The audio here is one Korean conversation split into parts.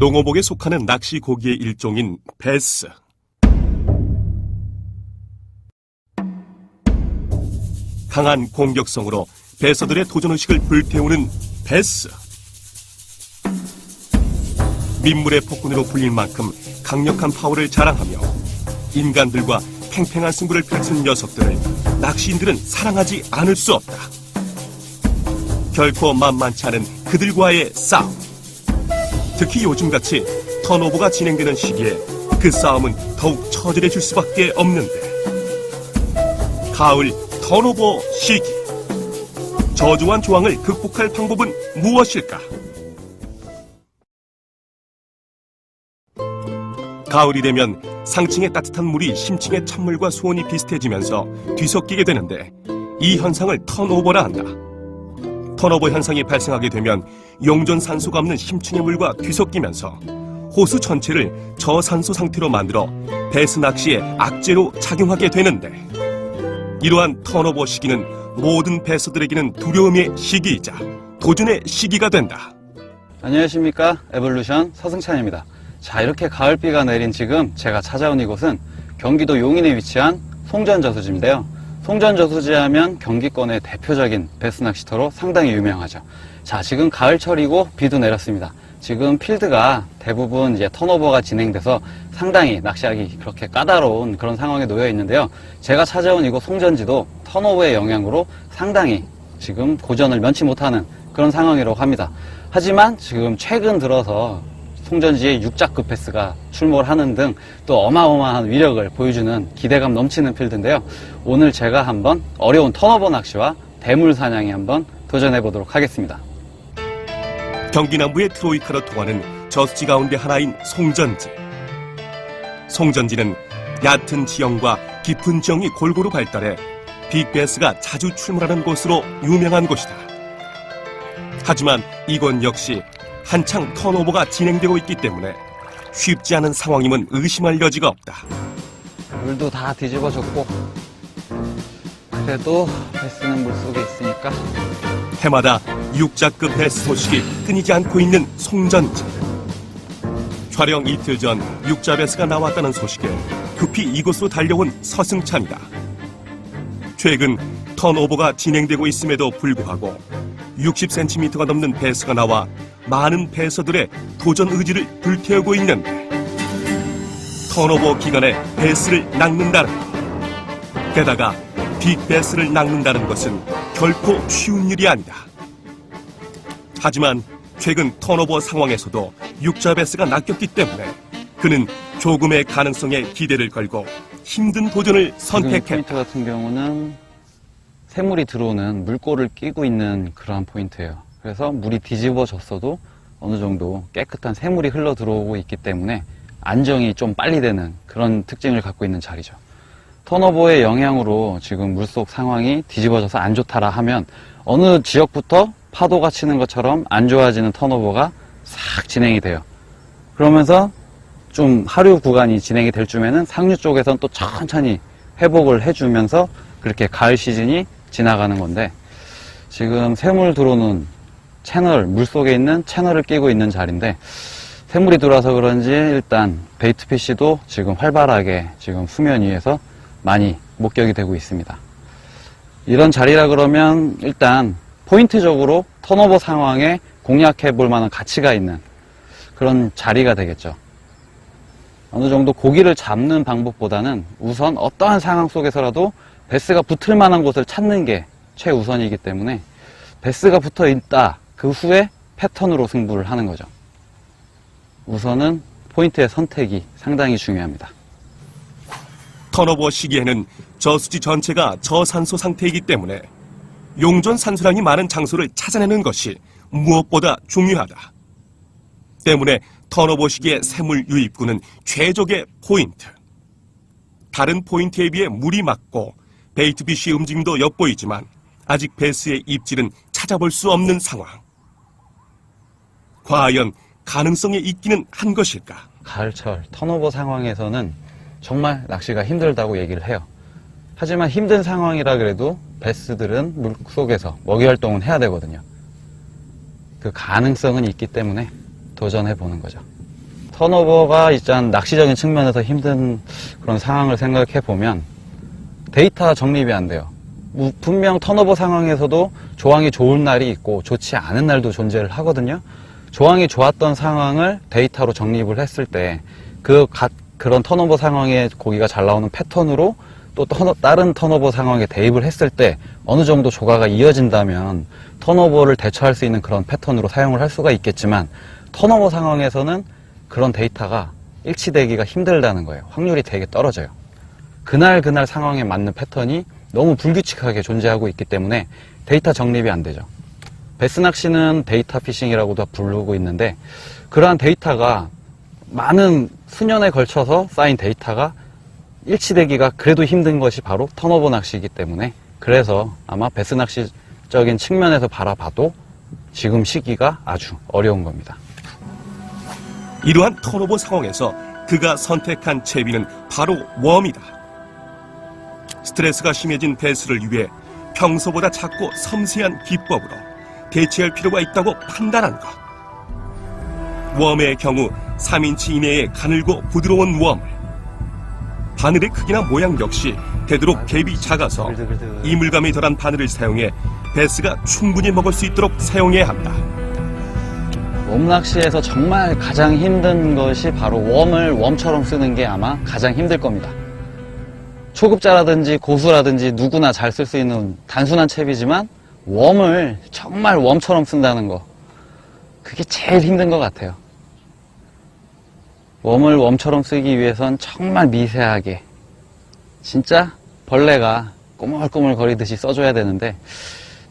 농어복에 속하는 낚시 고기의 일종인 베스. 강한 공격성으로 배서들의 도전의식을 불태우는 베스. 민물의 폭군으로 불릴 만큼 강력한 파워를 자랑하며 인간들과 팽팽한 승부를 펼치는 녀석들을 낚시인들은 사랑하지 않을 수 없다. 결코 만만치 않은 그들과의 싸움. 특히 요즘같이 턴오버가 진행되는 시기에 그 싸움은 더욱 처절해질 수밖에 없는데, 가을 턴오버 시기. 저조한 조항을 극복할 방법은 무엇일까? 가을이 되면 상층의 따뜻한 물이 심층의 찬물과 수온이 비슷해지면서 뒤섞이게 되는데, 이 현상을 턴오버라 한다. 턴오버 현상이 발생하게 되면 용존 산소가 없는 심층의 물과 뒤섞이면서 호수 전체를 저산소 상태로 만들어 베스 낚시의 악재로 작용하게 되는데, 이러한 턴오버 시기는 모든 베서들에게는 두려움의 시기이자 도전의 시기가 된다. 안녕하십니까, 에볼루션 서승찬입니다. 자, 이렇게 가을비가 내린 지금 제가 찾아온 이곳은 경기도 용인에 위치한 송전저수지인데요. 송전저수지 하면 경기권의 대표적인 베스 낚시터로 상당히 유명하죠. 자, 지금 가을철이고 비도 내렸습니다. 지금 필드가 대부분 이제 턴오버가 진행돼서 상당히 낚시하기 그렇게 까다로운 그런 상황에 놓여 있는데요. 제가 찾아온 이곳 송전지도 턴오버의 영향으로 상당히 지금 고전을 면치 못하는 그런 상황이라고 합니다. 하지만 지금 최근 들어서 송전지에 육자급 베스가 출몰 하는 등 또 어마어마한 위력을 보여주는 기대감 넘치는 필드인데요. 오늘 제가 한번 어려운 턴오버 낚시와 대물 사냥에 한번 도전해 보도록 하겠습니다. 경기 남부의 트로이카로 통하는 저수지 가운데 하나인 송전지. 송전지는 얕은 지형과 깊은 지형이 골고루 발달해 빅베스가 자주 출몰하는 곳으로 유명한 곳이다. 하지만 이곳 역시 한창 턴오버가 진행되고 있기 때문에 쉽지 않은 상황임은 의심할 여지가 없다. 물도 다 뒤집어졌고 그래도 베스는 물속에 있으니까. 해마다 육자급 베스 소식이 끊이지 않고 있는 송전지. 촬영 이틀 전 육자 베스가 나왔다는 소식에 급히 이곳으로 달려온 서승찬이다. 최근 턴오버가 진행되고 있음에도 불구하고 60cm가 넘는 베스가 나와 많은 베서들의 도전 의지를 불태우고 있는데, 턴오버 기간에 베스를 낚는다는 것, 게다가 빅베스를 낚는다는 것은 결코 쉬운 일이 아니다. 하지만 최근 턴오버 상황에서도 육자 베스가 낚였기 때문에 그는 조금의 가능성에 기대를 걸고 힘든 도전을 선택했다. 포인트 같은 경우는 새물이 들어오는 물꼬를 끼고 있는 그러한 포인트예요. 그래서 물이 뒤집어졌어도 어느 정도 깨끗한 새물이 흘러 들어오고 있기 때문에 안정이 좀 빨리 되는 그런 특징을 갖고 있는 자리죠. 턴오버의 영향으로 지금 물속 상황이 뒤집어져서 안 좋다라 하면 어느 지역부터 파도가 치는 것처럼 안 좋아지는 턴오버가 싹 진행이 돼요. 그러면서 좀 하류 구간이 진행이 될 쯤에는 상류 쪽에선 또 천천히 회복을 해주면서 그렇게 가을 시즌이 지나가는 건데, 지금 새물 들어오는 채널, 물속에 있는 채널을 끼고 있는 자리인데, 새물이 들어와서 그런지 일단 베이트피쉬도 지금 활발하게 지금 수면 위에서 많이 목격이 되고 있습니다. 이런 자리라 그러면 일단 포인트적으로 턴오버 상황에 공략해 볼 만한 가치가 있는 그런 자리가 되겠죠. 어느 정도 고기를 잡는 방법보다는 우선 어떠한 상황 속에서라도 베스가 붙을 만한 곳을 찾는 게 최우선이기 때문에 베스가 붙어 있다, 그 후에 패턴으로 승부를 하는 거죠. 우선은 포인트의 선택이 상당히 중요합니다. 턴오버 시기에는 저수지 전체가 저산소 상태이기 때문에 용존 산소량이 많은 장소를 찾아내는 것이 무엇보다 중요하다. 때문에 턴오버 시기의 새물 유입구는 최적의 포인트. 다른 포인트에 비해 물이 맑고 베이트피쉬의 움직임도 엿보이지만 아직 베스의 입질은 찾아볼 수 없는 상황. 과연 가능성이 있기는 한 것일까? 가을철 턴오버 상황에서는 정말 낚시가 힘들다고 얘기를 해요. 하지만 힘든 상황이라 그래도 베스들은 물속에서 먹이 활동은 해야 되거든요. 그 가능성은 있기 때문에 도전해 보는 거죠. 턴오버가 일단 낚시적인 측면에서 힘든 그런 상황을 생각해 보면 데이터 정립이 안 돼요. 분명 턴오버 상황에서도 조항이 좋은 날이 있고 좋지 않은 날도 존재를 하거든요. 조항이 좋았던 상황을 데이터로 정립을 했을 때 그런 턴오버 상황에 고기가 잘 나오는 패턴으로 또 다른 턴오버 상황에 대입을 했을 때 어느 정도 조가가 이어진다면 턴오버를 대처할 수 있는 그런 패턴으로 사용을 할 수가 있겠지만 턴오버 상황에서는 그런 데이터가 일치되기가 힘들다는 거예요. 확률이 되게 떨어져요. 그날 상황에 맞는 패턴이 너무 불규칙하게 존재하고 있기 때문에 데이터 정립이 안 되죠. 베스 낚시는 데이터 피싱이라고도 부르고 있는데 그러한 데이터가 많은 수년에 걸쳐서 쌓인 데이터가 일치되기가 그래도 힘든 것이 바로 턴오버 낚시이기 때문에 그래서 아마 베스 낚시적인 측면에서 바라봐도 지금 시기가 아주 어려운 겁니다. 이러한 턴오버 상황에서 그가 선택한 채비는 바로 웜이다. 스트레스가 심해진 베스를 위해 평소보다 작고 섬세한 기법으로 대체할 필요가 있다고 판단한 것. 웜의 경우 3인치 이내의 가늘고 부드러운 웜을, 바늘의 크기나 모양 역시 되도록 갭이 작아서 이물감이 덜한 바늘을 사용해 베스가 충분히 먹을 수 있도록 사용해야 한다. 웜 낚시에서 정말 가장 힘든 것이 바로 웜을 웜처럼 쓰는 게 아마 가장 힘들 겁니다. 초급자라든지 고수라든지 누구나 잘 쓸 수 있는 단순한 채비지만 웜을 정말 웜처럼 쓴다는 거, 그게 제일 힘든 것 같아요. 웜을 웜처럼 쓰기 위해선 정말 미세하게 진짜 벌레가 꼬물꼬물 거리듯이 써줘야 되는데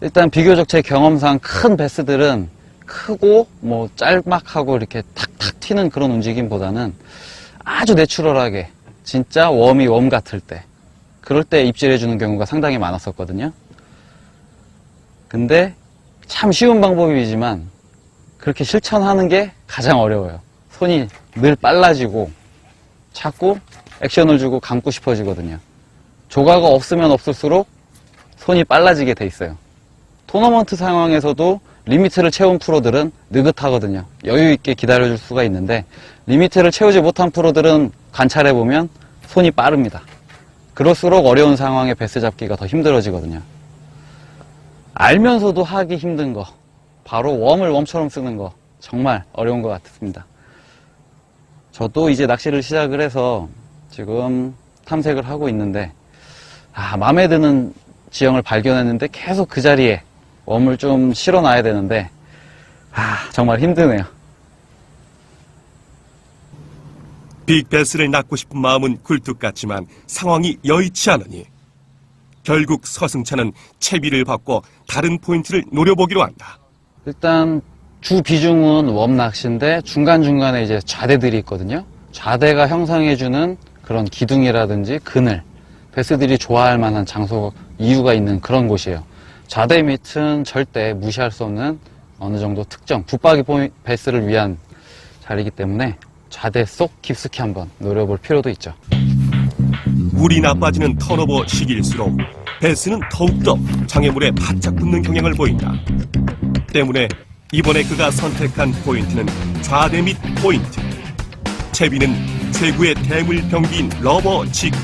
일단 비교적 제 경험상 큰 베스들은 크고 뭐 짤막하고 이렇게 탁탁 튀는 그런 움직임보다는 아주 내추럴하게 진짜 웜이 웜 같을 때 그럴 때 입질해 주는 경우가 상당히 많았었거든요. 근데 참 쉬운 방법이지만 그렇게 실천하는 게 가장 어려워요. 손이 늘 빨라지고 자꾸 액션을 주고 감고 싶어지거든요. 조가가 없으면 없을수록 손이 빨라지게 돼 있어요. 토너먼트 상황에서도 리미트를 채운 프로들은 느긋하거든요. 여유 있게 기다려줄 수가 있는데 리미트를 채우지 못한 프로들은 관찰해보면 손이 빠릅니다. 그럴수록 어려운 상황에 베스 잡기가 더 힘들어지거든요. 알면서도 하기 힘든 거, 바로 웜을 웜처럼 쓰는 거 정말 어려운 것 같습니다. 저도 이제 낚시를 시작을 해서 지금 탐색을 하고 있는데 마음에 드는 지형을 발견했는데 계속 그 자리에 웜을 좀 실어놔야 되는데 정말 힘드네요. 빅베스를 낚고 싶은 마음은 굴뚝 같지만 상황이 여의치 않으니 결국 서승찬은 채비를 바꿔 다른 포인트를 노려보기로 한다. 일단 주 비중은 웜 낚시인데 중간중간에 이제 좌대들이 있거든요. 좌대가 형성해주는 그런 기둥이라든지 그늘, 베스들이 좋아할 만한 장소, 이유가 있는 그런 곳이에요. 좌대 밑은 절대 무시할 수 없는 어느 정도 특정, 붙박이 베스를 위한 자리이기 때문에 좌대 속 깊숙이 한번 노려볼 필요도 있죠. 물이 나빠지는 턴오버 시기일수록 베스는 더욱더 장애물에 바짝 붙는 경향을 보인다. 때문에 이번에 그가 선택한 포인트는 좌대 밑 포인트. 채비는 최고의 대물 병기인 러버 지그.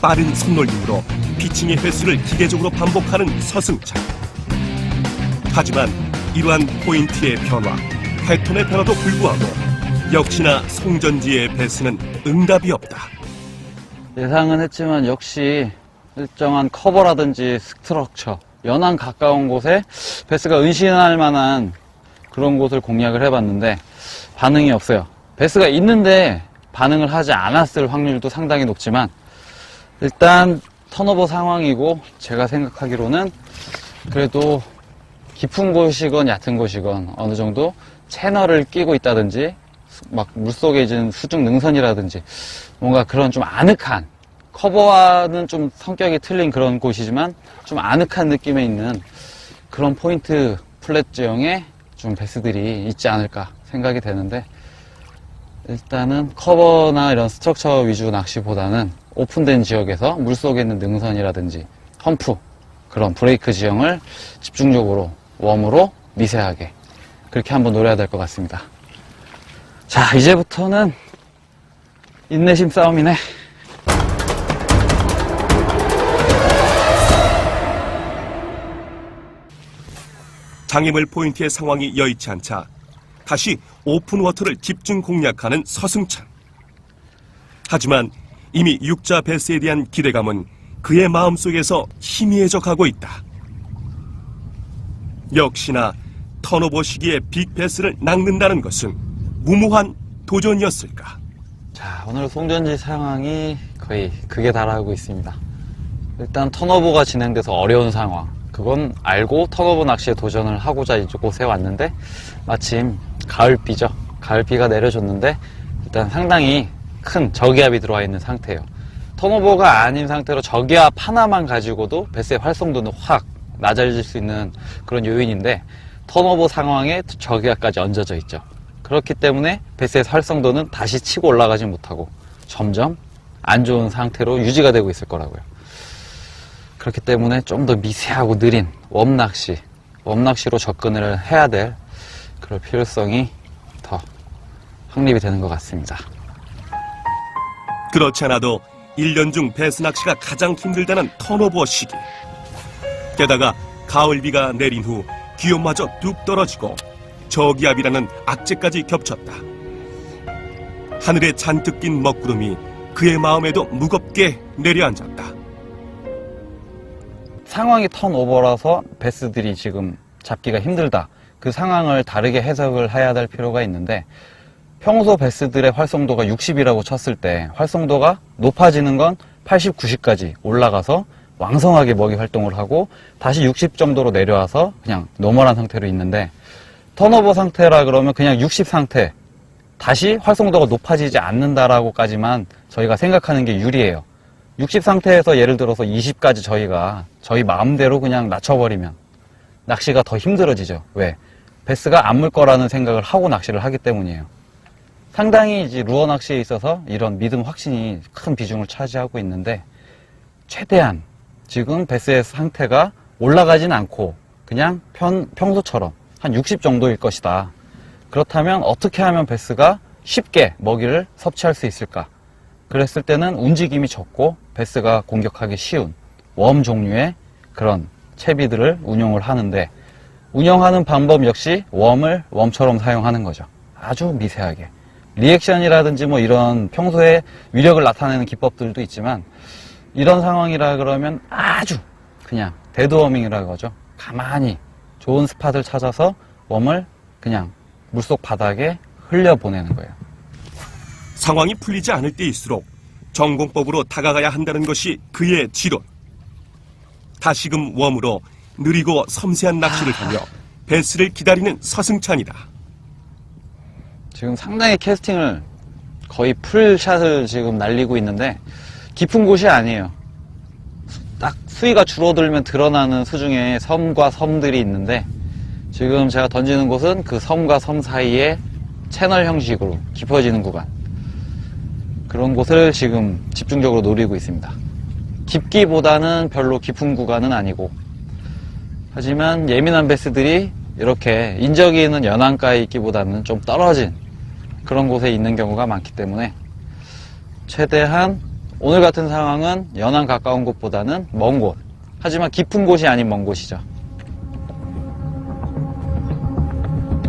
빠른 손놀림으로 피칭의 횟수를 기계적으로 반복하는 서승찬. 하지만 이러한 포인트의 변화, 패턴의 변화도 불구하고 역시나 송전지의 베스는 응답이 없다. 예상은 했지만 역시 일정한 커버라든지 스트럭처, 연안 가까운 곳에 베스가 은신할 만한 그런 곳을 공략을 해봤는데 반응이 없어요. 베스가 있는데 반응을 하지 않았을 확률도 상당히 높지만 일단 턴오버 상황이고 제가 생각하기로는 그래도 깊은 곳이건 얕은 곳이건 어느 정도 채널을 끼고 있다든지 막 물속에 있는 수중 능선이라든지 뭔가 그런 좀 아늑한, 커버와는 좀 성격이 틀린 그런 곳이지만 좀 아늑한 느낌에 있는 그런 포인트 플랫 지형에 좀 베스들이 있지 않을까 생각이 되는데 일단은 커버나 이런 스트럭처 위주 낚시보다는 오픈된 지역에서 물속에 있는 능선이라든지 험프, 그런 브레이크 지형을 집중적으로 웜으로 미세하게 그렇게 한번 노려야 될 것 같습니다. 자, 이제부터는 인내심 싸움이네. 장애물 포인트의 상황이 여의치 않자 다시 오픈워터를 집중 공략하는 서승찬. 하지만 이미 육자 베스에 대한 기대감은 그의 마음속에서 희미해져 가고 있다. 역시나 턴오버 시기에 빅베스를 낚는다는 것은 무모한 도전이었을까? 자, 오늘 송전지 상황이 거의 극에 달하고 있습니다. 일단 턴오버가 진행돼서 어려운 상황, 그건 알고 턴오버 낚시에 도전을 하고자 이곳에 왔는데 마침 가을비죠. 가을비가 내려줬는데 일단 상당히 큰 저기압이 들어와 있는 상태예요. 턴오버가 아닌 상태로 저기압 하나만 가지고도 베스의 활성도는 확 낮아질 수 있는 그런 요인인데 턴오버 상황에 저기압까지 얹어져 있죠. 그렇기 때문에 베스의 활성도는 다시 치고 올라가지 못하고 점점 안 좋은 상태로 유지가 되고 있을 거라고요. 그렇기 때문에 좀 더 미세하고 느린 웜낚시로 접근을 해야 될 그럴 필요성이 더 확립이 되는 것 같습니다. 그렇지 않아도 1년 중 베스 낚시가 가장 힘들다는 턴오버 시기. 게다가 가을비가 내린 후 기온마저 뚝 떨어지고 저기압이라는 악재까지 겹쳤다. 하늘에 잔뜩 낀 먹구름이 그의 마음에도 무겁게 내려앉았다. 상황이 턴오버라서 베스들이 지금 잡기가 힘들다. 그 상황을 다르게 해석을 해야 될 필요가 있는데 평소 베스들의 활성도가 60이라고 쳤을 때 활성도가 높아지는 건 80, 90까지 올라가서 왕성하게 먹이 활동을 하고 다시 60 정도로 내려와서 그냥 노멀한 상태로 있는데 턴오버 상태라 그러면 그냥 60 상태 다시 활성도가 높아지지 않는다라고까지만 저희가 생각하는 게 유리해요. 60 상태에서 예를 들어서 20까지 저희 마음대로 그냥 낮춰버리면 낚시가 더 힘들어지죠. 왜? 베스가 안 물 거라는 생각을 하고 낚시를 하기 때문이에요. 상당히 이제 루어 낚시에 있어서 이런 믿음 확신이 큰 비중을 차지하고 있는데 최대한 지금 베스의 상태가 올라가진 않고 그냥 평소처럼 한 60 정도일 것이다. 그렇다면 어떻게 하면 베스가 쉽게 먹이를 섭취할 수 있을까? 그랬을 때는 움직임이 적고 베스가 공격하기 쉬운 웜 종류의 그런 채비들을 운용을 하는데 운영하는 방법 역시 웜을 웜처럼 사용하는 거죠. 아주 미세하게. 리액션이라든지 뭐 이런 평소에 위력을 나타내는 기법들도 있지만 이런 상황이라 그러면 아주 그냥 데드워밍이라고 하죠. 가만히 좋은 스팟을 찾아서 웜을 그냥 물속 바닥에 흘려보내는 거예요. 상황이 풀리지 않을 때일수록 전공법으로 다가가야 한다는 것이 그의 지론. 다시금 웜으로 느리고 섬세한 낚시를 하며 베스를 기다리는 서승찬이다. 지금 상당히 캐스팅을 거의 풀샷을 지금 날리고 있는데 깊은 곳이 아니에요. 딱 수위가 줄어들면 드러나는 수중에 섬과 섬들이 있는데 지금 제가 던지는 곳은 그 섬과 섬 사이에 채널 형식으로 깊어지는 구간, 그런 곳을 지금 집중적으로 노리고 있습니다. 깊기보다는 별로 깊은 구간은 아니고, 하지만 예민한 베스들이 이렇게 인적이 있는 연안가에 있기보다는 좀 떨어진 그런 곳에 있는 경우가 많기 때문에 최대한 오늘 같은 상황은 연안 가까운 곳보다는 먼 곳, 하지만 깊은 곳이 아닌 먼 곳이죠.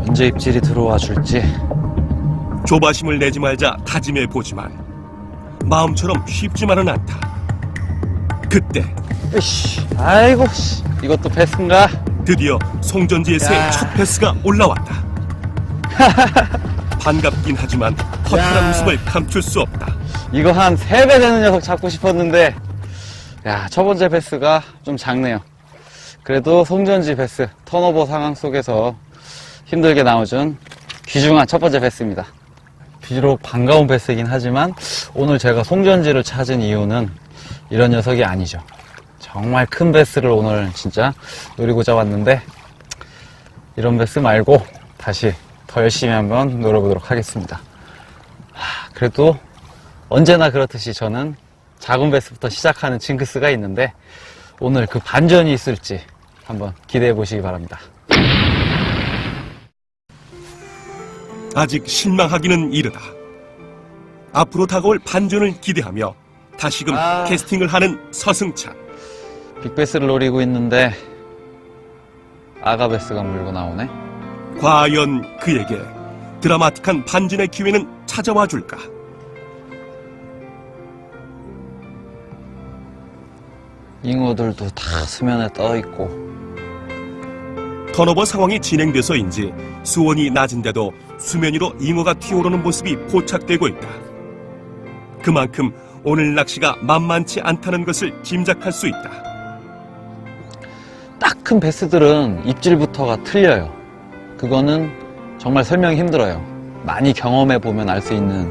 언제 입질이 들어와 줄지. 조바심을 내지 말자 다짐해 보지만 마음처럼 쉽지만은 않다. 그때 으이씨, 아이고, 이것도 베스인가? 드디어 송전지에서의 야. 첫 베스가 올라왔다. 반갑긴 하지만 허탈한 웃음을 감출 수 없다. 이거 한 3배 되는 녀석 잡고 싶었는데, 야, 첫 번째 베스가 좀 작네요. 그래도 송전지 베스, 턴오버 상황 속에서 힘들게 나와준 귀중한 첫 번째 베스입니다. 비록 반가운 베스이긴 하지만 오늘 제가 송전지를 찾은 이유는 이런 녀석이 아니죠. 정말 큰 베스를 오늘 진짜 노리고자 왔는데 이런 베스 말고 다시 더 열심히 한번 노려보도록 하겠습니다. 그래도 언제나 그렇듯이 저는 작은 베스부터 시작하는 징크스가 있는데 오늘 그 반전이 있을지 한번 기대해 보시기 바랍니다. 아직 실망하기는 이르다. 앞으로 다가올 반전을 기대하며 다시금 캐스팅을 하는 서승찬. 빅베스를 노리고 있는데 아가베스가 물고 나오네. 과연 그에게 드라마틱한 반전의 기회는 찾아와 줄까? 잉어들도 다 수면에 떠 있고. 턴오버 상황이 진행돼서인지 수온이 낮은데도 수면 위로 잉어가 튀어오르는 모습이 포착되고 있다. 그만큼 오늘 낚시가 만만치 않다는 것을 짐작할 수 있다. 딱 큰 베스들은 입질부터가 틀려요. 그거는 정말 설명이 힘들어요. 많이 경험해 보면 알 수 있는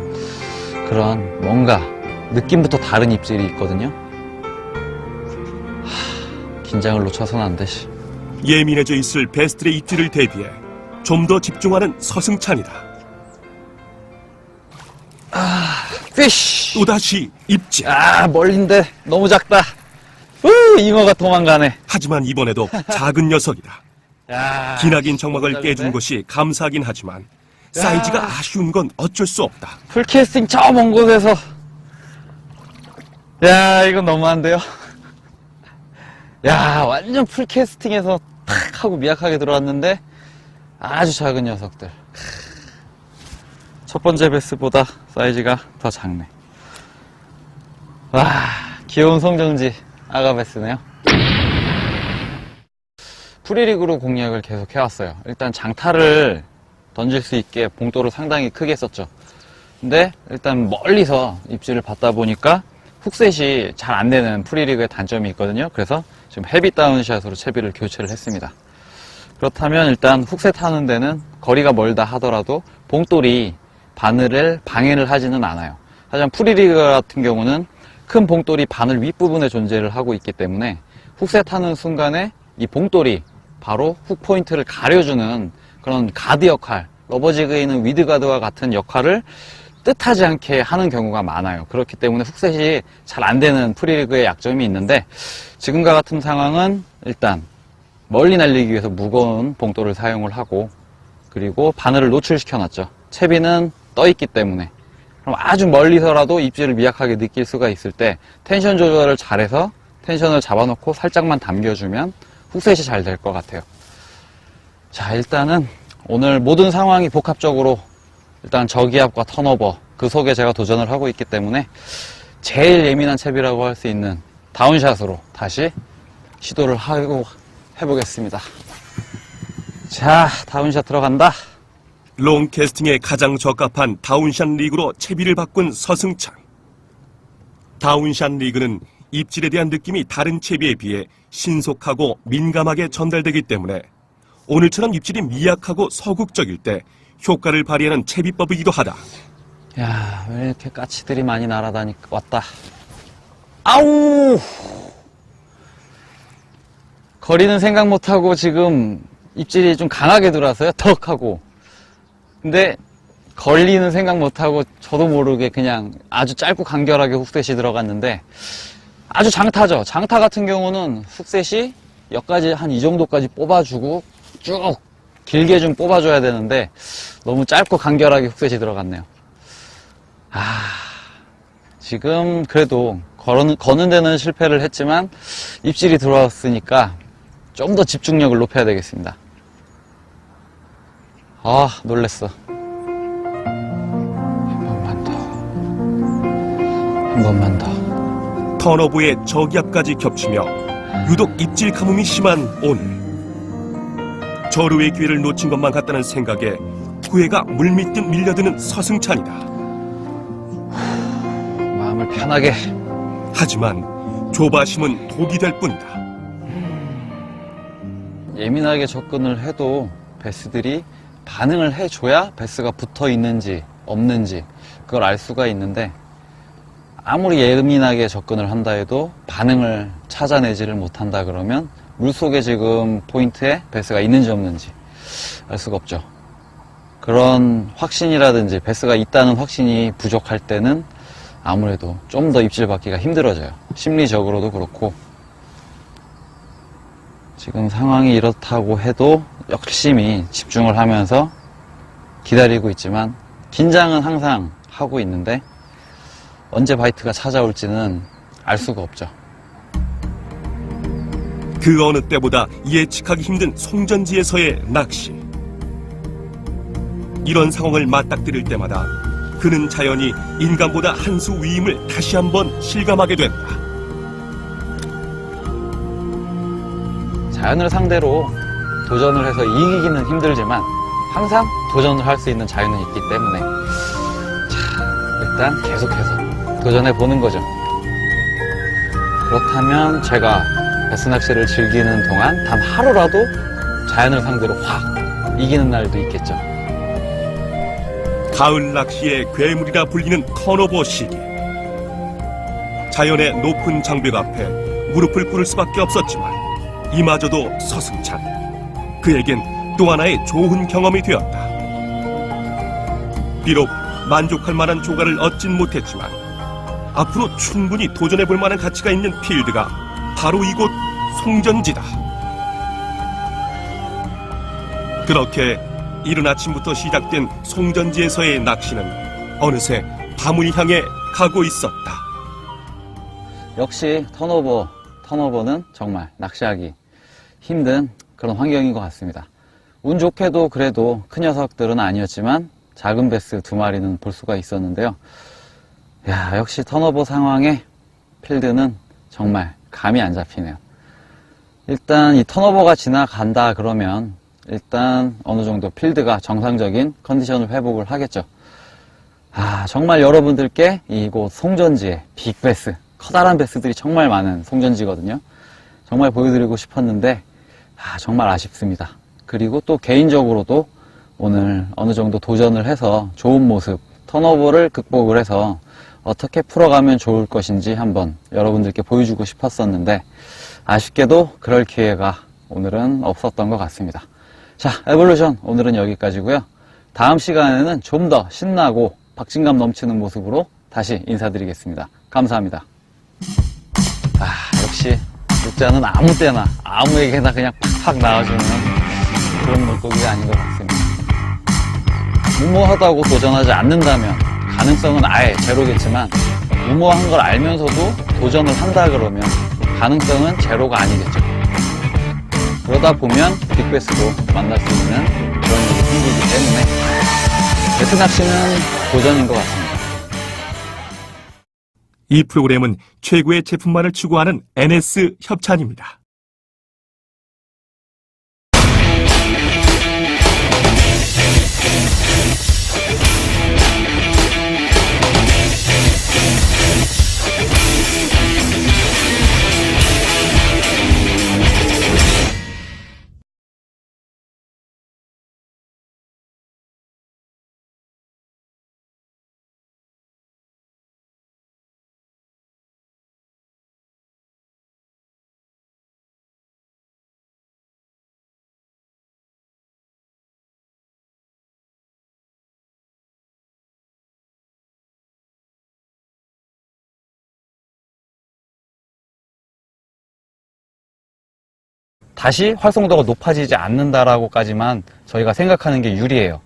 그런 뭔가 느낌부터 다른 입질이 있거든요. 긴장을 놓쳐서는 안 되지. 예민해져 있을 베스트의 입질을 대비해 좀 더 집중하는 서승찬이다. 피쉬! 또다시 입질. 멀린데 너무 작다. 잉어가 도망가네. 하지만 이번에도 작은 녀석이다. 기나긴 정막을 너무 작은데? 깨준 것이 감사하긴 하지만 사이즈가 아쉬운 건 어쩔 수 없다. 풀캐스팅 저 먼 곳에서. 야, 이건 너무한데요? 야, 완전 풀캐스팅에서 탁 하고 미약하게 들어왔는데 아주 작은 녀석들. 첫 번째 베스보다 사이즈가 더 작네. 와, 귀여운 성정지 아가베스네요. 프리리그로 공략을 계속 해왔어요. 일단 장타를 던질 수 있게 봉돌을 상당히 크게 썼죠. 근데 일단 멀리서 입질을 받다 보니까 훅셋이 잘 안 되는 프리리그의 단점이 있거든요. 그래서 지금 헤비 다운샷으로 채비를 교체를 했습니다. 그렇다면 일단 훅셋 하는 데는 거리가 멀다 하더라도 봉돌이 바늘을 방해를 하지는 않아요. 하지만 프리리그 같은 경우는 큰 봉돌이 바늘 윗부분에 존재를 하고 있기 때문에 훅셋 하는 순간에 이 봉돌이 바로 훅 포인트를 가려주는 그런 가드 역할, 러버지그에 있는 위드가드와 같은 역할을 뜻하지 않게 하는 경우가 많아요. 그렇기 때문에 훅셋이 잘 안 되는 프리리그의 약점이 있는데, 지금과 같은 상황은 일단 멀리 날리기 위해서 무거운 봉돌을 사용을 하고, 그리고 바늘을 노출시켜 놨죠. 채비는 떠 있기 때문에. 그럼 아주 멀리서라도 입질을 미약하게 느낄 수가 있을 때 텐션 조절을 잘해서 텐션을 잡아놓고 살짝만 당겨주면 훅셋이 잘 될 것 같아요. 자, 일단은 오늘 모든 상황이 복합적으로 일단 저기압과 턴오버 그 속에 제가 도전을 하고 있기 때문에 제일 예민한 채비라고 할 수 있는 다운샷으로 다시 시도를 하고 해보겠습니다. 자, 다운샷 들어간다. 롱캐스팅에 가장 적합한 다운샷 리그로 채비를 바꾼 서승찬. 다운샷 리그는 입질에 대한 느낌이 다른 채비에 비해 신속하고 민감하게 전달되기 때문에 오늘처럼 입질이 미약하고 서극적일 때 효과를 발휘하는 채비법이기도 하다. 야, 왜 이렇게 까치들이 많이 날아다니까 왔다. 아우! 거리는 생각 못하고 지금 입질이 좀 강하게 들어왔어요. 턱 하고. 근데 걸리는 생각 못하고 저도 모르게 그냥 아주 짧고 간결하게 훅셋이 들어갔는데 아주 장타죠. 장타 같은 경우는 훅셋이 여기까지 한 이 정도까지 뽑아주고 쭉 길게 좀 뽑아줘야 되는데 너무 짧고 간결하게 훅셋이 들어갔네요. 지금 그래도 거는 데는 실패를 했지만 입질이 들어왔으니까 좀 더 집중력을 높여야 되겠습니다. 놀랬어. 한 번만 더. 턴오버의 저기압까지 겹치며 유독 입질 가뭄이 심한 오늘. 절호의 기회를 놓친 것만 같다는 생각에 후회가 물밀듯 밀려드는 서승찬이다. 마음을 편하게. 하지만 조바심은 독이 될 뿐이다. 예민하게 접근을 해도 베스들이 반응을 해줘야 베스가 붙어 있는지 없는지 그걸 알 수가 있는데, 아무리 예민하게 접근을 한다 해도 반응을 찾아내지를 못한다 그러면 물속에 지금 포인트에 베스가 있는지 없는지 알 수가 없죠. 그런 확신이라든지 베스가 있다는 확신이 부족할 때는 아무래도 좀 더 입질 받기가 힘들어져요. 심리적으로도 그렇고. 지금 상황이 이렇다고 해도 열심히 집중을 하면서 기다리고 있지만 긴장은 항상 하고 있는데 언제 바이트가 찾아올지는 알 수가 없죠. 그 어느 때보다 예측하기 힘든 송전지에서의 낚시. 이런 상황을 맞닥뜨릴 때마다 그는 자연히 인간보다 한 수 위임을 다시 한번 실감하게 된다. 자연을 상대로 도전을 해서 이기기는 힘들지만 항상 도전을 할 수 있는 자유는 있기 때문에 일단 계속해서 도전해 보는 거죠. 그렇다면 제가 베스 낚시를 즐기는 동안 단 하루라도 자연을 상대로 확 이기는 날도 있겠죠. 가을 낚시의 괴물이라 불리는 턴오버 시기. 자연의 높은 장벽 앞에 무릎을 꿇을 수밖에 없었지만 이마저도 서승찬. 그에겐 또 하나의 좋은 경험이 되었다. 비록 만족할 만한 조과를 얻진 못했지만 앞으로 충분히 도전해볼 만한 가치가 있는 필드가 바로 이곳 송전지다. 그렇게 이른 아침부터 시작된 송전지에서의 낚시는 어느새 밤을 향해 가고 있었다. 역시 턴오버는 정말 낚시하기 힘든 그런 환경인 것 같습니다. 운 좋게도 그래도 큰 녀석들은 아니었지만 작은 베스 2마리는 볼 수가 있었는데요. 야, 역시 턴오버 상황에 필드는 정말 감이 안 잡히네요. 일단 이 턴오버가 지나간다 그러면 일단 어느 정도 필드가 정상적인 컨디션을 회복을 하겠죠. 정말 여러분들께 이곳 송전지에 빅베스, 커다란 베스들이 정말 많은 송전지거든요. 정말 보여드리고 싶었는데 정말 아쉽습니다. 그리고 또 개인적으로도 오늘 어느 정도 도전을 해서 좋은 모습, 턴오버를 극복을 해서 어떻게 풀어가면 좋을 것인지 한번 여러분들께 보여주고 싶었었는데 아쉽게도 그럴 기회가 오늘은 없었던 것 같습니다. 자, 에볼루션 오늘은 여기까지고요. 다음 시간에는 좀 더 신나고 박진감 넘치는 모습으로 다시 인사드리겠습니다. 감사합니다. 역시 육자는 아무 때나 아무에게나 그냥 팍팍 나와주는 그런 물고기가 아닌 것 같습니다. 무모하다고 도전하지 않는다면 가능성은 아예 제로겠지만 무모한 걸 알면서도 도전을 한다 그러면 가능성은 제로가 아니겠죠. 그러다 보면 빅베스도 만날 수 있는 그런 일이 생기기 때문에 베스 낚시는 도전인 것 같습니다. 이 프로그램은 최고의 제품만을 추구하는 NS 협찬입니다. 다시 활성도가 높아지지 않는다라고까지만 저희가 생각하는 게 유리해요.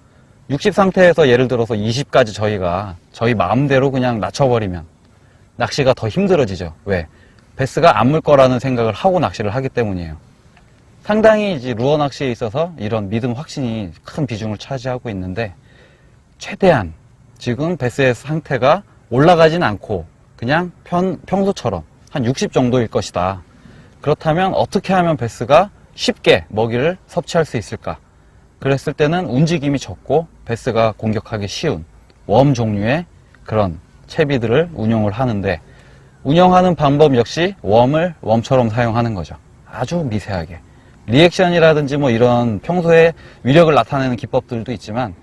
60 상태에서 예를 들어서 20까지 저희 마음대로 그냥 낮춰버리면 낚시가 더 힘들어지죠. 왜? 베스가 안 물 거라는 생각을 하고 낚시를 하기 때문이에요. 상당히 이제 루어 낚시에 있어서 이런 믿음 확신이 큰 비중을 차지하고 있는데 최대한 지금 베스의 상태가 올라가진 않고 그냥 평소처럼 한 60 정도일 것이다. 그렇다면 어떻게 하면 베스가 쉽게 먹이를 섭취할 수 있을까? 그랬을 때는 움직임이 적고 베스가 공격하기 쉬운 웜 종류의 그런 채비들을 운용을 하는데 운영하는 방법 역시 웜을 웜처럼 사용하는 거죠. 아주 미세하게. 리액션이라든지 뭐 이런 평소에 위력을 나타내는 기법들도 있지만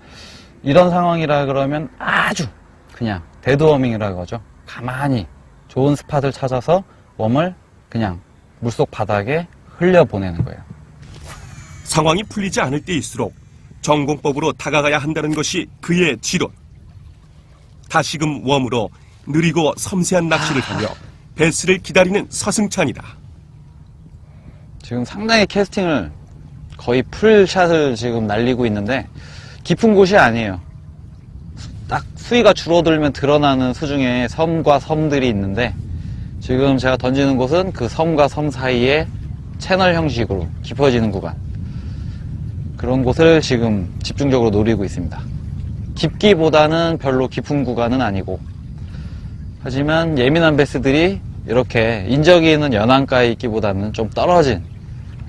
이런 상황이라 그러면 아주 그냥 데드워밍이라고 하죠. 가만히 좋은 스팟을 찾아서 웜을 그냥 물속 바닥에 흘려보내는 거예요. 상황이 풀리지 않을 때일수록 전공법으로 다가가야 한다는 것이 그의 지론. 다시금 웜으로 느리고 섬세한 낚시를 하며 베스를 기다리는 서승찬이다. 지금 상당히 캐스팅을 거의 풀샷을 지금 날리고 있는데 깊은 곳이 아니에요. 딱 수위가 줄어들면 드러나는 수중에 섬과 섬들이 있는데, 지금 제가 던지는 곳은 그 섬과 섬 사이에 채널 형식으로 깊어지는 구간, 그런 곳을 지금 집중적으로 노리고 있습니다. 깊기보다는 별로 깊은 구간은 아니고, 하지만 예민한 베스들이 이렇게 인적이 있는 연안가에 있기보다는 좀 떨어진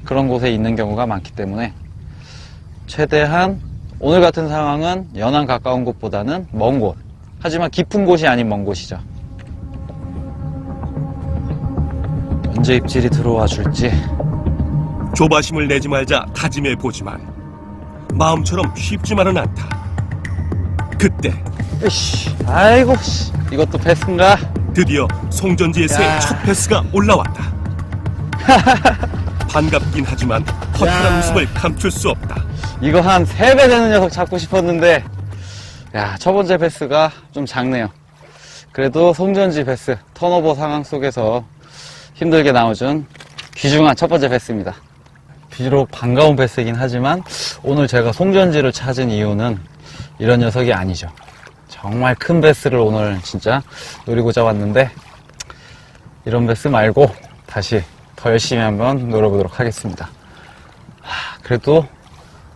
그런 곳에 있는 경우가 많기 때문에, 최대한 오늘 같은 상황은 연안 가까운 곳보다는 먼 곳, 하지만 깊은 곳이 아닌 먼 곳이죠. 언제 입질이 들어와 줄지. 조바심을 내지 말자 다짐해 보지만 마음처럼 쉽지만은 않다. 그때 으이씨, 아이고, 이것도 패스인가? 드디어 송전지의 새 야. 첫 패스가 올라왔다. 반갑긴 하지만 허탈한 야. 웃음을 감출 수 없다. 이거 한 3배 되는 녀석 잡고 싶었는데, 야, 첫 번째 패스가 좀 작네요. 그래도 송전지 패스, 턴오버 상황 속에서 힘들게 나와준 귀중한 첫 번째 패스입니다. 비록 반가운 패스이긴 하지만 오늘 제가 송전지를 찾은 이유는 이런 녀석이 아니죠. 정말 큰 패스를 오늘 진짜 노리고자 왔는데, 이런 패스 말고 다시 더 열심히 한번 노려보도록 하겠습니다. 그래도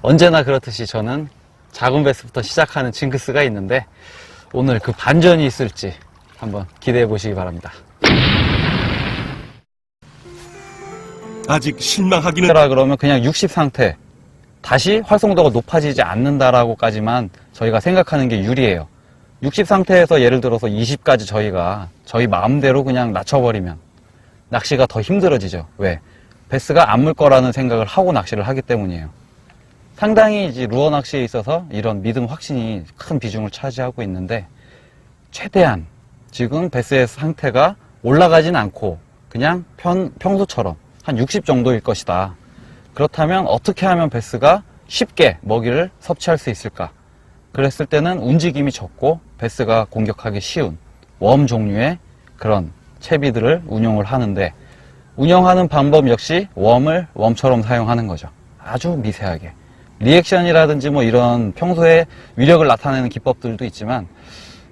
언제나 그렇듯이 저는 작은 패스부터 시작하는 징크스가 있는데, 오늘 그 반전이 있을지 한번 기대해 보시기 바랍니다. 아직 실망하기는 라 그러면 그냥 60 상태, 다시 활성도가 높아지지 않는다라고까지만 저희가 생각하는 게 유리해요. 60 상태에서 예를 들어서 20까지 저희가 저희 마음대로 그냥 낮춰버리면 낚시가 더 힘들어지죠. 왜? 베스가 안 물 거라는 생각을 하고 낚시를 하기 때문이에요. 상당히 이제 루어 낚시에 있어서 이런 믿음 확신이 큰 비중을 차지하고 있는데, 최대한 지금 베스의 상태가 올라가진 않고 그냥 평소처럼 한 60 정도일 것이다. 그렇다면 어떻게 하면 베스가 쉽게 먹이를 섭취할 수 있을까? 그랬을 때는 움직임이 적고 베스가 공격하기 쉬운 웜 종류의 그런 채비들을 운용을 하는데, 운영하는 방법 역시 웜을 웜처럼 사용하는 거죠. 아주 미세하게. 리액션이라든지 뭐 이런 평소에 위력을 나타내는 기법들도 있지만,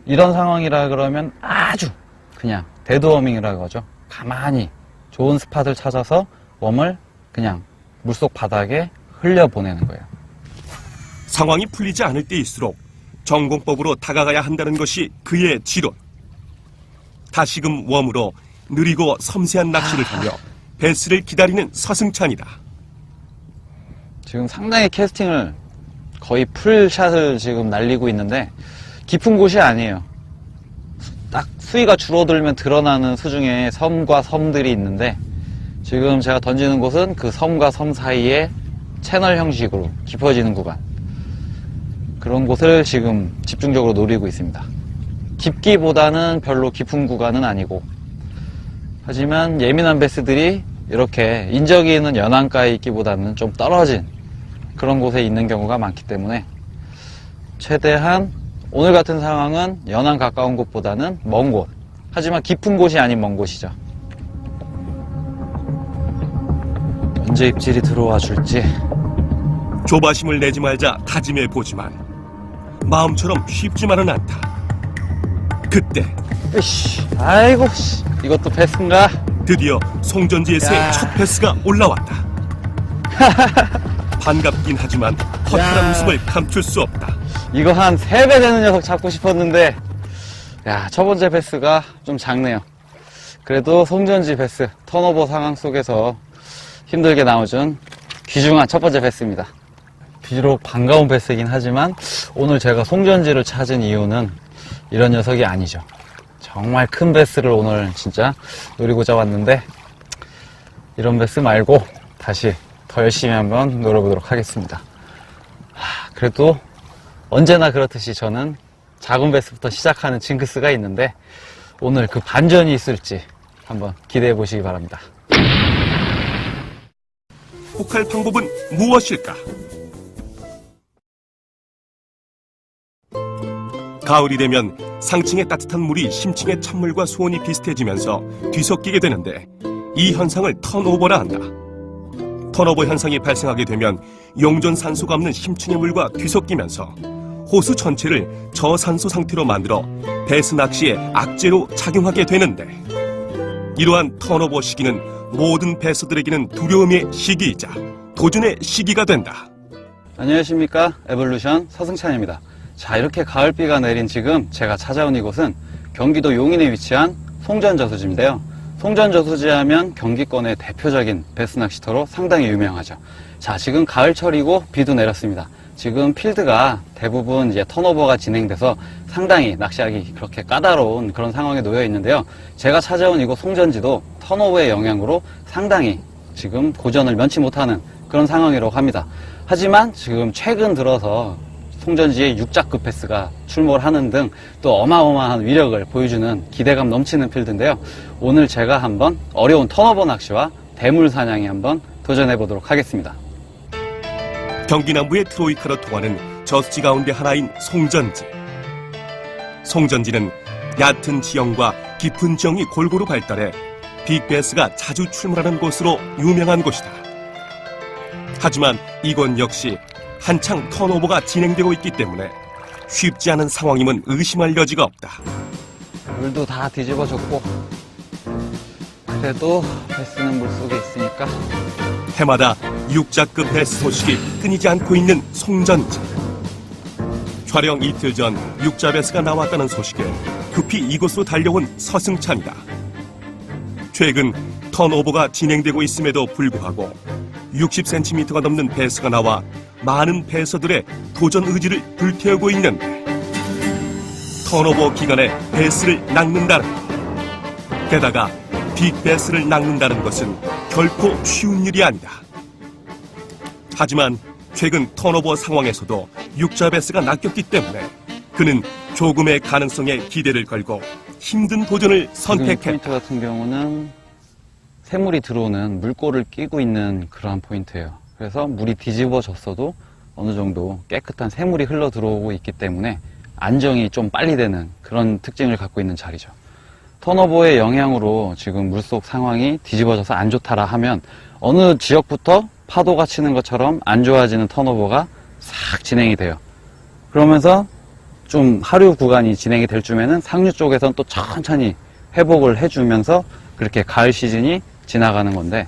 이런 상황이라 그러면 아주 그냥 데드워밍이라고 하죠. 가만히 좋은 스팟을 찾아서 웜을 그냥 물속 바닥에 흘려보내는 거예요. 상황이 풀리지 않을 때일수록 전공법으로 다가가야 한다는 것이 그의 지론. 다시금 웜으로 느리고 섬세한 낚시를 하며 베스를 기다리는 서승찬이다. 지금 상당히 캐스팅을 거의 풀샷을 지금 날리고 있는데, 깊은 곳이 아니에요. 딱 수위가 줄어들면 드러나는 수중에 섬과 섬들이 있는데, 지금 제가 던지는 곳은 그 섬과 섬 사이에 채널 형식으로 깊어지는 구간, 그런 곳을 지금 집중적으로 노리고 있습니다. 깊기보다는 별로 깊은 구간은 아니고, 하지만 예민한 베스들이 이렇게 인적이 있는 연안가에 있기보다는 좀 떨어진 그런 곳에 있는 경우가 많기 때문에, 최대한 오늘 같은 상황은 연안 가까운 곳보다는 먼 곳, 하지만 깊은 곳이 아닌 먼 곳이죠. 언제 입질이 들어와 줄지. 조바심을 내지 말자 다짐해 보지만 마음처럼 쉽지만은 않다. 그때 으이씨, 아이고, 이것도 패스인가? 드디어 송전지의 새 야. 첫 패스가 올라왔다. 반갑긴 하지만 허탈한 야. 웃음을 감출 수 없다. 이거 한 3배 되는 녀석 잡고 싶었는데, 야, 첫 번째 패스가 좀 작네요. 그래도 송전지 패스, 턴오버 상황 속에서 힘들게 나와준 귀중한 첫 번째 패스입니다. 비록 반가운 패스이긴 하지만 오늘 제가 송전지를 찾은 이유는 이런 녀석이 아니죠. 정말 큰 패스를 오늘 진짜 노리고자 왔는데, 이런 패스 말고 다시 더 열심히 한번 노려보도록 하겠습니다. 그래도 언제나 그렇듯이 저는 작은 패스부터 시작하는 징크스가 있는데, 오늘 그 반전이 있을지 한번 기대해 보시기 바랍니다. 혹할 방법은 무엇일까? 가을이 되면 상층의 따뜻한 물이 심층의 찬물과 수온이 비슷해지면서 뒤섞이게 되는데, 이 현상을 턴오버라 한다. 턴오버 현상이 발생하게 되면 용존 산소가 없는 심층의 물과 뒤섞이면서 호수 전체를 저산소 상태로 만들어 배스 낚시의 악재로 작용하게 되는데, 이러한 턴오버 시기는 모든 배서들에게는 두려움의 시기이자 도전의 시기가 된다. 안녕하십니까, 에볼루션 서승찬입니다. 자, 이렇게 가을비가 내린 지금 제가 찾아온 이곳은 경기도 용인에 위치한 송전저수지인데요. 송전저수지 하면 경기권의 대표적인 배스 낚시터로 상당히 유명하죠. 자, 지금 가을철이고 비도 내렸습니다. 지금 필드가 대부분 이제 턴오버가 진행돼서 상당히 낚시하기 그렇게 까다로운 그런 상황에 놓여 있는데요. 제가 찾아온 이곳 송전지도 턴오버의 영향으로 상당히 지금 고전을 면치 못하는 그런 상황이라고 합니다. 하지만 지금 최근 들어서 송전지에 6자급 배스가 출몰 하는 등 또 어마어마한 위력을 보여주는 기대감 넘치는 필드인데요. 오늘 제가 한번 어려운 턴오버 낚시와 대물 사냥에 한번 도전해 보도록 하겠습니다. 경기 남부의 트로이카로 통하는 저수지 가운데 하나인 송전지. 송전지는 얕은 지형과 깊은 지형이 골고루 발달해 빅배스가 자주 출몰하는 곳으로 유명한 곳이다. 하지만 이곳 역시 한창 턴오버가 진행되고 있기 때문에 쉽지 않은 상황임은 의심할 여지가 없다. 물도 다 뒤집어졌고 그래도 배스는 물속에 있으니까. 해마다 6자급 배스 소식이 끊이지 않고 있는 송전지. 촬영 이틀 전 6자 배스가 나왔다는 소식에 급히 이곳으로 달려온 서승찬이다. 최근 턴오버가 진행되고 있음에도 불구하고 60cm가 넘는 배스가 나와 많은 배서들의 도전 의지를 불태우고 있는데, 턴오버 기간에 배스를 낚는다는 것, 게다가 빅배스를 낚는다는 것은 결코 쉬운 일이 아니다. 하지만 최근 턴오버 상황에서도 6자 배스가 낚였기 때문에 그는 조금의 가능성에 기대를 걸고 힘든 도전을 선택했다. 포인트 같은 경우는 새물이 들어오는 물꼬를 끼고 있는 그러한 포인트예요. 그래서 물이 뒤집어졌어도 어느 정도 깨끗한 새물이 흘러 들어오고 있기 때문에 안정이 좀 빨리 되는 그런 특징을 갖고 있는 자리죠. 턴오버의 영향으로 지금 물속 상황이 뒤집어져서 안 좋다라 하면 어느 지역부터 파도가 치는 것처럼 안 좋아지는 턴오버가 싹 진행이 돼요. 그러면서 좀 하류 구간이 진행이 될 쯤에는 상류 쪽에서는 또 천천히 회복을 해주면서 그렇게 가을 시즌이 지나가는 건데,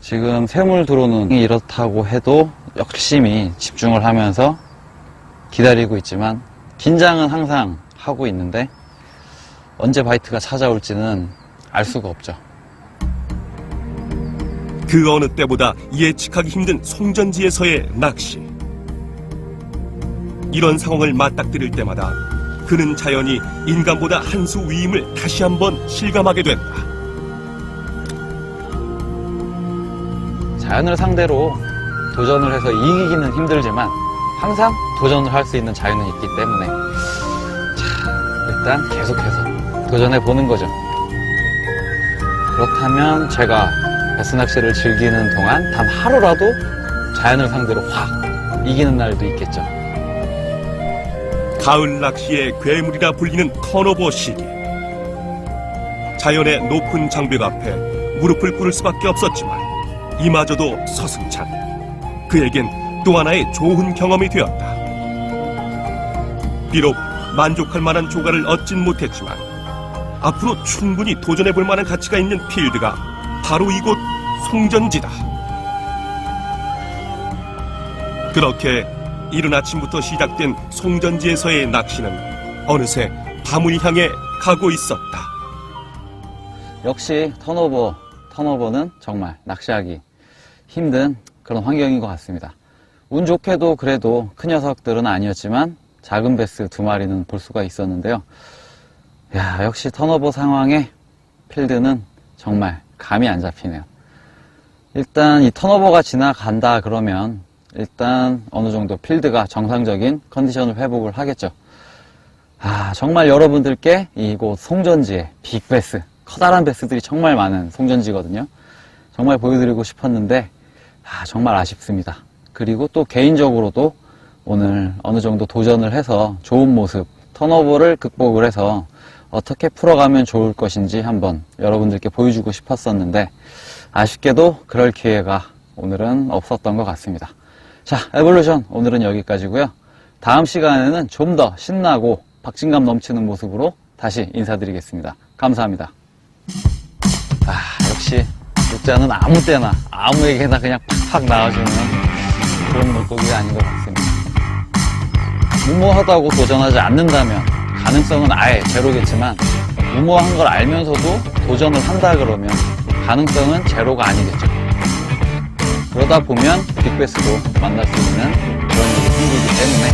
지금 새물 들어오는 이렇다고 해도 열심히 집중을 하면서 기다리고 있지만 긴장은 항상 하고 있는데 언제 바이트가 찾아올지는 알 수가 없죠. 그 어느 때보다 예측하기 힘든 송전지에서의 낚시. 이런 상황을 맞닥뜨릴 때마다 그는 자연히 인간보다 한 수 위임을 다시 한번 실감하게 된다. 자연을 상대로 도전을 해서 이기기는 힘들지만 항상 도전을 할 수 있는 자유는 있기 때문에 일단 계속해서 도전해 보는 거죠. 그렇다면 제가 배스 낚시를 즐기는 동안 단 하루라도 자연을 상대로 확 이기는 날도 있겠죠. 가을 낚시의 괴물이라 불리는 턴오버 시기. 자연의 높은 장벽 앞에 무릎을 꿇을 수밖에 없었지만 이마저도 서승찬. 그에겐 또 하나의 좋은 경험이 되었다. 비록 만족할 만한 조과를 얻진 못했지만 앞으로 충분히 도전해볼 만한 가치가 있는 필드가 바로 이곳 송전지다. 그렇게 이른 아침부터 시작된 송전지에서의 낚시는 어느새 밤을 향해 가고 있었다. 역시 턴오버는 정말 낚시하기 힘든 그런 환경인 것 같습니다. 운 좋게도 그래도 큰 녀석들은 아니었지만 작은 배스 2마리는 볼 수가 있었는데요. 야, 역시 턴오버 상황에 필드는 정말 감이 안 잡히네요. 일단 이 턴오버가 지나간다 그러면 일단 어느 정도 필드가 정상적인 컨디션을 회복을 하겠죠. 정말 여러분들께 이곳 송전지에 빅배스, 커다란 배스들이 정말 많은 송전지거든요. 정말 보여드리고 싶었는데 정말 아쉽습니다. 그리고 또 개인적으로도 오늘 어느 정도 도전을 해서 좋은 모습, 턴오버를 극복을 해서 어떻게 풀어가면 좋을 것인지 한번 여러분들께 보여주고 싶었었는데 아쉽게도 그럴 기회가 오늘은 없었던 것 같습니다. 자, 에볼루션 오늘은 여기까지고요. 다음 시간에는 좀 더 신나고 박진감 넘치는 모습으로 다시 인사드리겠습니다. 감사합니다. 역시 육자는 아무 때나 아무에게나 그냥 팍팍 나와주는 그런 물고기가 아닌 것 같습니다. 무모하다고 도전하지 않는다면 가능성은 아예 제로겠지만, 무모한 걸 알면서도 도전을 한다 그러면 가능성은 제로가 아니겠죠. 그러다 보면 빅베스도 만날 수 있는 그런 일이 생기기 때문에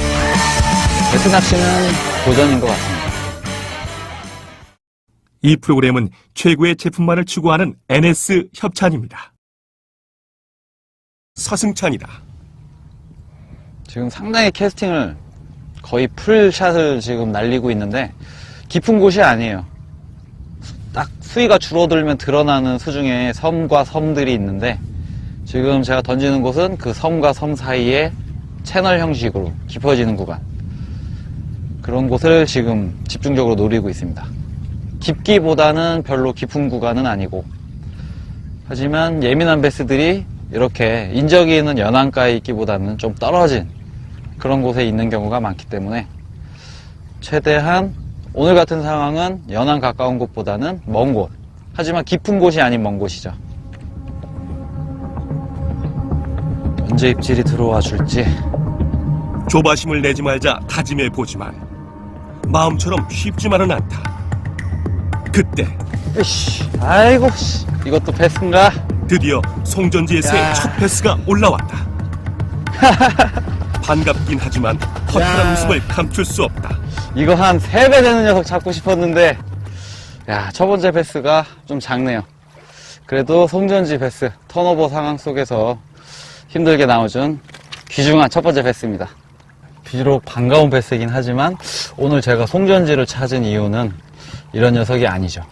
베스 낚시는 도전인 것 같습니다. 이 프로그램은 최고의 제품만을 추구하는 NS 협찬입니다. 서승찬이다. 지금 상당히 캐스팅을 거의 풀샷을 지금 날리고 있는데 깊은 곳이 아니에요. 딱 수위가 줄어들면 드러나는 수중에 섬과 섬들이 있는데, 지금 제가 던지는 곳은 그 섬과 섬 사이에 채널 형식으로 깊어지는 구간, 그런 곳을 지금 집중적으로 노리고 있습니다. 깊기보다는 별로 깊은 구간은 아니고, 하지만 예민한 베스들이 이렇게 인적이 있는 연안가에 있기보다는 좀 떨어진 그런 곳에 있는 경우가 많기 때문에 최대한 오늘 같은 상황은 연안 가까운 곳보다는 먼 곳, 하지만 깊은 곳이 아닌 먼 곳이죠. 언제 입질이 들어와 줄지. 조바심을 내지 말자 다짐해보지만 마음처럼 쉽지만은 않다. 그때 으이씨, 아이고, 이것도 베스인가? 드디어 송전지에서의 야. 첫 패스가 올라왔다. 반갑긴 하지만 허탈한 웃음을 감출 수 없다. 이거 한 3배 되는 녀석 잡고 싶었는데, 야, 첫 번째 베스가 좀 작네요. 그래도 송전지 베스, 턴오버 상황 속에서 힘들게 나와준 귀중한 첫 번째 베스입니다. 비록 반가운 베스이긴 하지만 오늘 제가 송전지를 찾은 이유는 이런 녀석이 아니죠.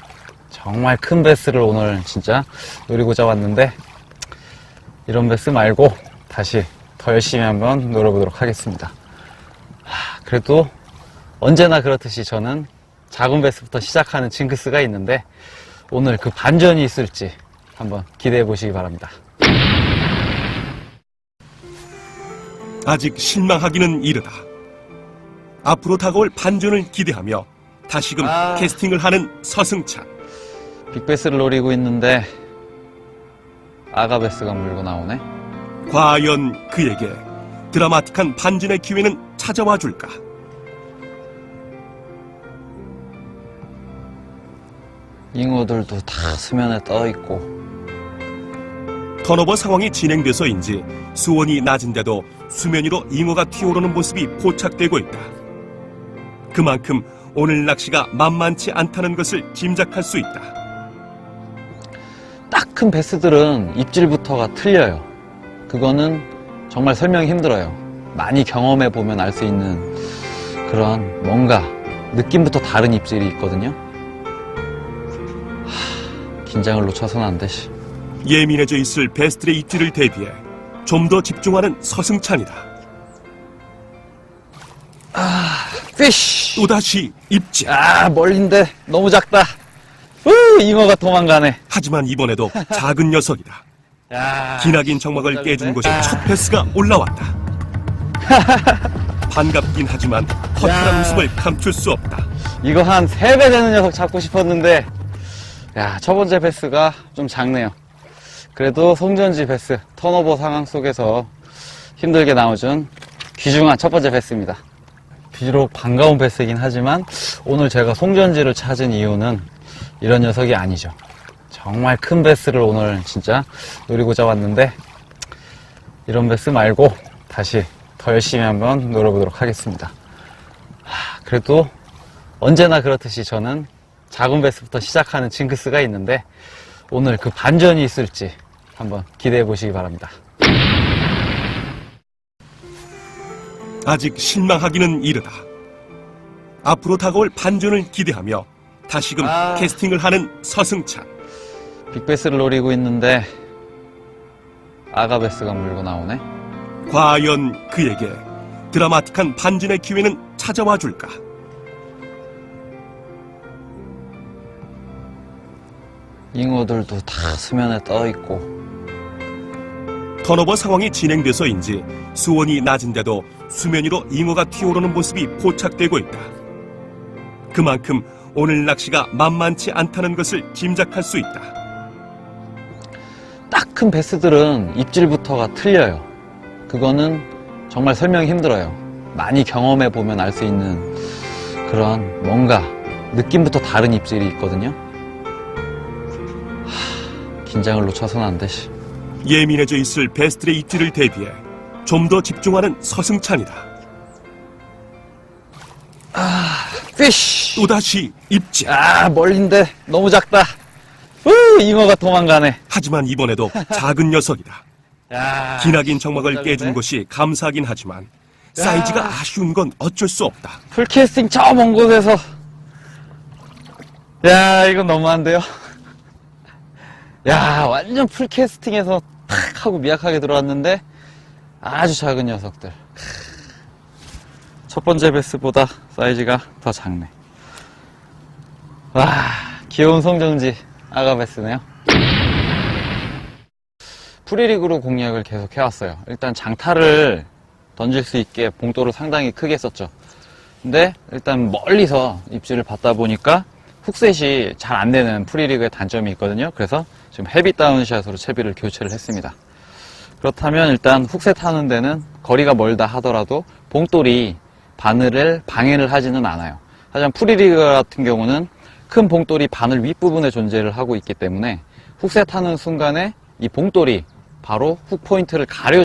정말 큰 베스를 오늘 진짜 노리고자 왔는데, 이런 베스 말고 다시 더 열심히 한번 노려보도록 하겠습니다. 그래도 언제나 그렇듯이 저는 작은 베스부터 시작하는 징크스가 있는데, 오늘 그 반전이 있을지 한번 기대해 보시기 바랍니다. 아직 실망하기는 이르다. 앞으로 다가올 반전을 기대하며 다시금 캐스팅을 하는 서승찬. 빅베스를 노리고 있는데 아가베스가 물고 나오네. 과연 그에게 드라마틱한 반전의 기회는 찾아와 줄까? 잉어들도 다 수면에 떠 있고, 턴오버 상황이 진행돼서인지 수온이 낮은데도 수면 위로 잉어가 튀어오르는 모습이 포착되고 있다. 그만큼 오늘 낚시가 만만치 않다는 것을 짐작할 수 있다. 딱 큰 베스들은 입질부터가 틀려요. 그거는 정말 설명이 힘들어요. 많이 경험해 보면 알 수 있는 그런 뭔가 느낌부터 다른 입질이 있거든요. 긴장을 놓쳐서는 안 돼. 예민해져 있을 베스트의 입질을 대비해 좀 더 집중하는 서승찬이다. 피쉬! 또다시 입질. 멀린데 너무 작다. 잉어가 도망가네. 하지만 이번에도 작은 녀석이다. 기나긴 정막을 깨준 곳에 첫 패스가 올라왔다. 반갑긴 하지만 허탈한 웃음을 감출 수 없다. 이거 한 3배 되는 녀석 잡고 싶었는데, 야, 첫 번째 베스가 좀 작네요. 그래도 송전지 베스, 턴오버 상황 속에서 힘들게 나와준 귀중한 첫 번째 베스입니다. 비록 반가운 베스이긴 하지만 오늘 제가 송전지를 찾은 이유는 이런 녀석이 아니죠. 정말 큰 베스를 오늘 진짜 노리고자 왔는데, 이런 베스 말고 다시 더 열심히 한번 노려보도록 하겠습니다. 그래도 언제나 그렇듯이 저는 작은 베스부터 시작하는 징크스가 있는데, 오늘 그 반전이 있을지 한번 기대해 보시기 바랍니다. 아직 실망하기는 이르다. 앞으로 다가올 반전을 기대하며 다시금 캐스팅을 하는 서승찬. 빅베스를 노리고 있는데 아가베스가 물고 나오네. 과연 그에게 드라마틱한 반전의 기회는 찾아와 줄까? 잉어들도 다 수면에 떠 있고, 턴오버 상황이 진행돼서인지 수온이 낮은데도 수면 위로 잉어가 튀어오르는 모습이 포착되고 있다. 그만큼 오늘 낚시가 만만치 않다는 것을 짐작할 수 있다. 딱 큰 베스들은 입질부터가 틀려요. 그거는 정말 설명이 힘들어요. 많이 경험해 보면 알 수 있는 그런 뭔가 느낌부터 다른 입질이 있거든요. 긴장을 놓쳐서는 안 돼. 예민해져 있을 베스트의 입질을 대비해 좀 더 집중하는 서승찬이다. 피쉬! 또다시 입질. 멀린데 너무 작다. 잉어가 도망가네. 하지만 이번에도 작은 녀석이다. 야, 기나긴 정막을 너무 깨준 작은데? 것이 감사하긴 하지만 사이즈가 아쉬운 건 어쩔 수 없다. 풀캐스팅 저 먼 곳에서. 야, 이건 너무한데요? 야, 완전 풀캐스팅에서 탁 하고 미약하게 들어왔는데 아주 작은 녀석들. 첫 번째 베스보다 사이즈가 더 작네. 와, 귀여운 송정지 아가베스네요. 프리리그로 공략을 계속 해왔어요. 일단 장타를 던질 수 있게 봉돌을 상당히 크게 썼죠. 근데 일단 멀리서 입질을 받다 보니까 훅셋이 잘 안 되는 프리리그의 단점이 있거든요. 그래서 지금 헤비 다운샷으로 채비를 교체를 했습니다. 그렇다면 일단 훅셋 하는 데는 거리가 멀다 하더라도 봉돌이 바늘을 방해를 하지는 않아요. 하지만 프리리그 같은 경우는 큰 봉돌이 바늘 윗부분에 존재를 하고 있기 때문에 훅셋 하는 순간에 이 봉돌이 바로 훅 포인트를 가려